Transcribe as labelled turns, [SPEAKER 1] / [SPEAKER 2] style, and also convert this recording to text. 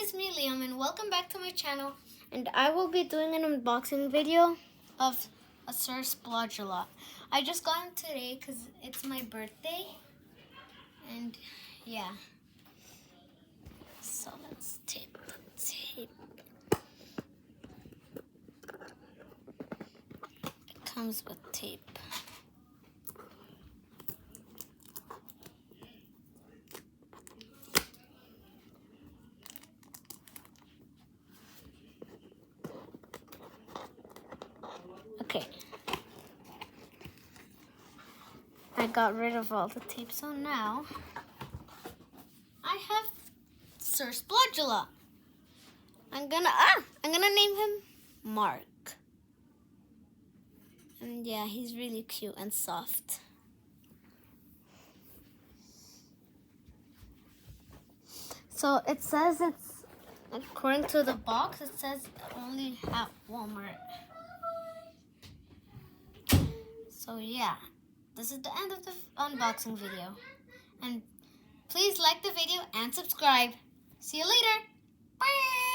[SPEAKER 1] is me, Liam, and welcome back to my channel. And I will be doing an unboxing video of a splodge. I just got him today because it's my birthday. And yeah. So let's tape. It comes with tape. Okay. I got rid of all the tape, so now I have splodge. I'm gonna name him Mark. And yeah, he's really cute and soft. So it says it's, according to the box, it says only at Walmart. So yeah, this is the end of the unboxing video. And please like the video and subscribe. See you later. Bye.